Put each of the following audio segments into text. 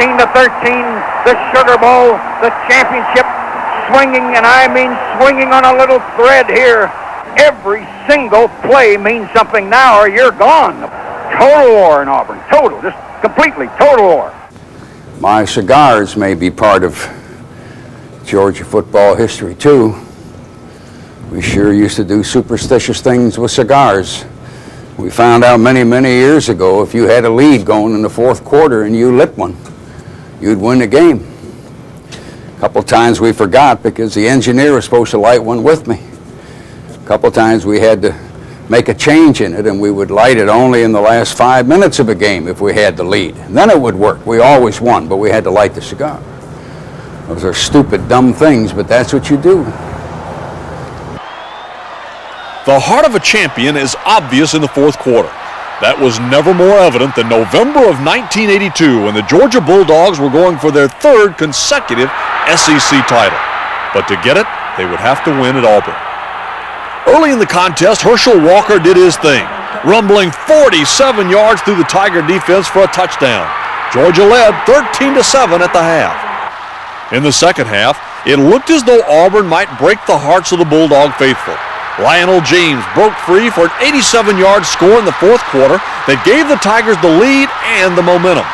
19-13, the Sugar Bowl, the championship, swinging, and I mean swinging on a little thread here. Every single play means something now or you're gone. Total war in Auburn. Total, just completely total war. My cigars may be part of Georgia football history too. We sure used to do superstitious things with cigars. We found out many, many years ago if you had a lead going in the fourth quarter and you lit one, you'd win the game. A couple times we forgot because the engineer was supposed to light one with me. A couple times we had to make a change in it, and we would light it only in the last 5 minutes of a game if we had the lead. And then it would work. We always won, but we had to light the cigar. Those are stupid, dumb things, but that's what you do. The heart of a champion is obvious in the fourth quarter. That was never more evident than November of 1982 when the Georgia Bulldogs were going for their third consecutive SEC title. But to get it, they would have to win at Auburn. Early in the contest, Herschel Walker did his thing, rumbling 47 yards through the Tiger defense for a touchdown. Georgia led 13-7 at the half. In the second half, it looked as though Auburn might break the hearts of the Bulldog faithful. Lionel James broke free for an 87-yard score in the fourth quarter that gave the Tigers the lead and the momentum.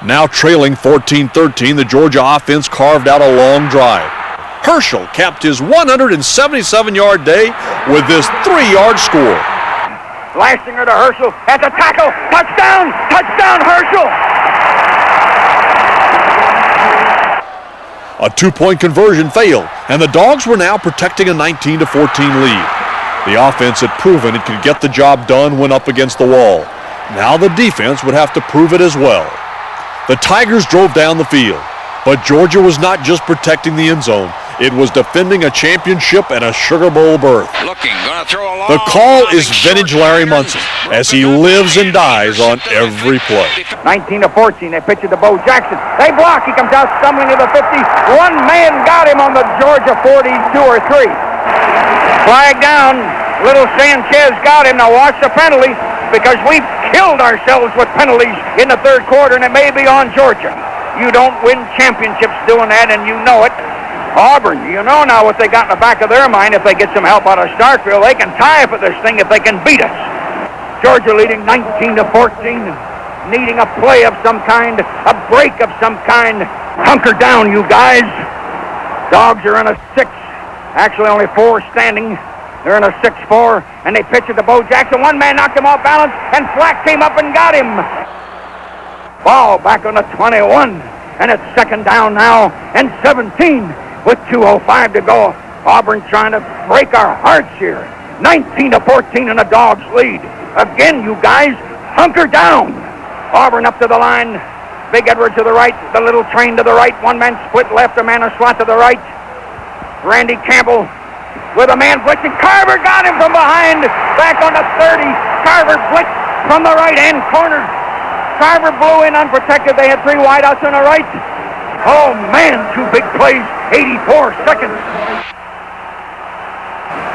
Now trailing 14-13, the Georgia offense carved out a long drive. Herschel capped his 177-yard day with this 3-yard score. Lastinger to Herschel at the tackle. Touchdown! Touchdown, Herschel! A 2-point conversion failed, and the Dogs were now protecting a 19-14 lead. The offense had proven it could get the job done when up against the wall. Now the defense would have to prove it as well. The Tigers drove down the field, but Georgia was not just protecting the end zone. It was defending a championship and a Sugar Bowl berth. The call is vintage Larry Munson, as he lives and dies on every play. 19-14, they pitch it to Bo Jackson. They block, he comes out stumbling to the 50. One man got him on the Georgia 42 or 3. Flag down, little Sanchez got him. Now watch the penalty, because we've killed ourselves with penalties in the third quarter, and it may be on Georgia. You don't win championships doing that, and you know it. Auburn, you know now what they got in the back of their mind. If they get some help out of Starkville, they can tie up at this thing if they can beat us. Georgia leading 19-14, needing a play of some kind, a break of some kind. Hunker down, you guys. Dogs are in a 6, actually only 4 standing. They're in a 6-4, and they pitch it to Bo Jackson. One man knocked him off balance, and Flack came up and got him. Ball back on the 21, and it's second down now, and 17. With 2:05 to go, Auburn trying to break our hearts here. 19-14 and the Dogs lead. Again, you guys, hunker down. Auburn up to the line. Big Edward to the right, the little train to the right. One man split left, a man a slot to the right. Randy Campbell with a man blitzing. Carver got him from behind. Back on the 30. Carver blitzed from the right end corner. Carver blew in unprotected. They had 3 wideouts on the right. Oh, man, 2 big plays, 84 seconds.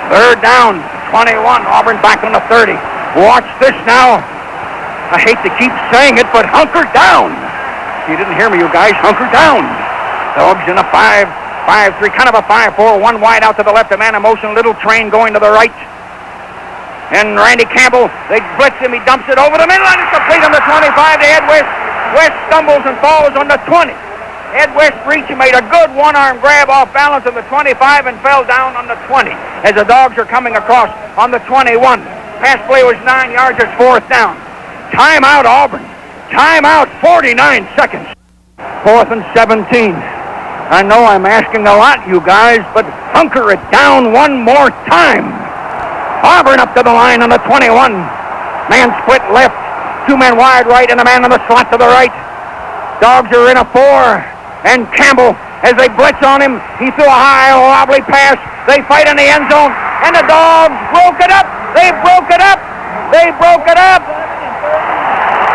Third down, 21, Auburn back on the 30. Watch this now. I hate to keep saying it, but hunker down. You didn't hear me, you guys, hunker down. Dogs in a 5-3, kind of a 5-4, 1 wide out to the left, a man in motion, little train going to the right. And Randy Campbell, they blitz him, he dumps it over the middle, and it's complete on the 25 to Ed West. West stumbles and falls on the 20. Ed West reached and made a good one-arm grab off balance on the 25 and fell down on the 20 as the Dogs are coming across on the 21. Pass play was 9 yards, it's 4th down. Timeout, Auburn. Timeout, 49 seconds. 4th and 17. I know I'm asking a lot, you guys, but hunker it down one more time. Auburn up to the line on the 21. Man split left, 2 men wide right, and a man on the slot to the right. Dogs are in a 4. And Campbell, as they blitz on him, he threw a high, wobbly pass. They fight in the end zone, and the Dogs broke it up. They broke it up. They broke it up.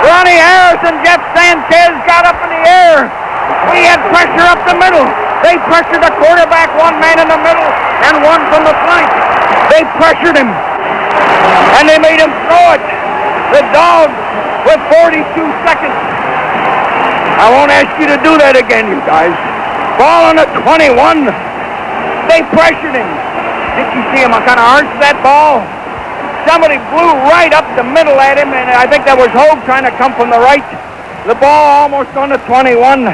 Ronnie Harris and Jeff Sanchez got up in the air. We had pressure up the middle. They pressured the quarterback, 1 man in the middle, and 1 from the flank. They pressured him, and they made him throw it. The Dogs with 42 seconds. I won't ask you to do that again, you guys. Ball on the 21. They pressured him. Did you see him kind of arch that ball? Somebody blew right up the middle at him, and I think that was Hogue trying to come from the right. The ball almost on the 21.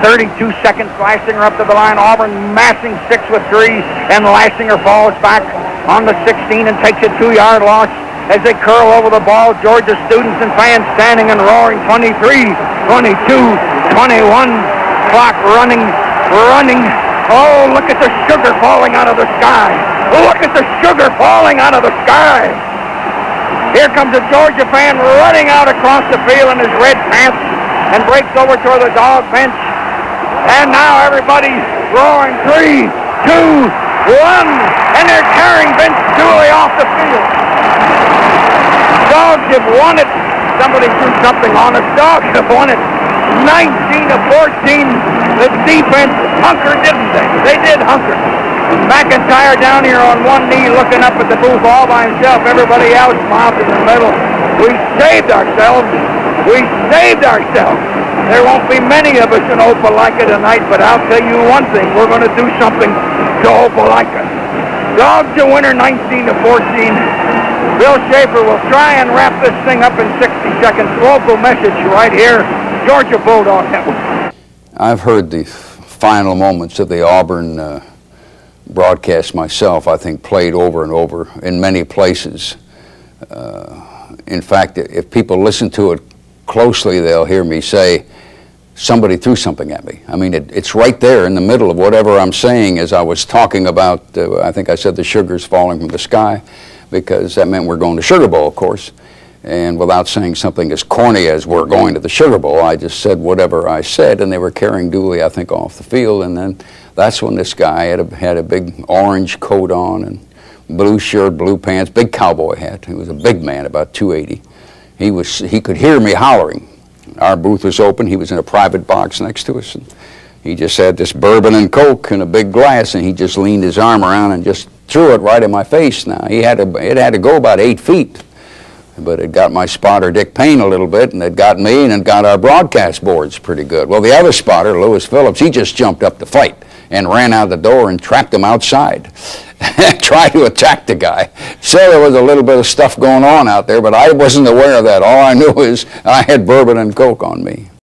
32 seconds. Lassinger up to the line. Auburn massing 6 with 3, and Lassinger falls back on the 16 and takes a 2-yard loss as they curl over the ball. Georgia students and fans standing and roaring. 23, 22, 21. Clock running. Oh, look at the sugar falling out of the sky. Look at the sugar falling out of the sky. Here comes a Georgia fan running out across the field in his red pants and breaks over toward the dog bench. And now everybody's roaring 3, 2, 1, and they're carrying Vince Dooley off the field. Dogs have won it. Somebody threw something on us. Dogs have won it. 19-14. The defense hunkered, didn't they? They did hunker. McIntyre down here on one knee looking up at the booth all by himself. Everybody else mobbed in the middle. We saved ourselves. There won't be many of us in Opelika tonight, but I'll tell you one thing. We're going to do something to Opelika. Dogs a winner 19-14. Bill Schaefer will try and wrap this thing up in 60 seconds. Local message right here. Georgia Bulldog Network. I've heard the final moments of the Auburn broadcast myself, I think played over and over in many places. In fact, if people listen to it closely, they'll hear me say, somebody threw something at me. I mean, it's right there in the middle of whatever I'm saying as I was talking about, I think I said the sugar's falling from the sky, because that meant we're going to Sugar Bowl, of course. And without saying something as corny as we're going to the Sugar Bowl, I just said whatever I said, and they were carrying Dooley, I think, off the field. And then that's when this guy had a big orange coat on and blue shirt, blue pants, big cowboy hat. He was a big man, about 280. He could hear me hollering. Our booth was open. He was in a private box next to us. And he just had this bourbon and Coke in a big glass, and he just leaned his arm around and just threw it right in my face. Now, it had to go about 8 feet. But it got my spotter, Dick Payne, a little bit, and it got me, and it got our broadcast boards pretty good. Well, the other spotter, Lewis Phillips, he just jumped up to fight and ran out the door and trapped him outside. Tried to attack the guy. So there was a little bit of stuff going on out there, but I wasn't aware of that. All I knew is I had bourbon and Coke on me.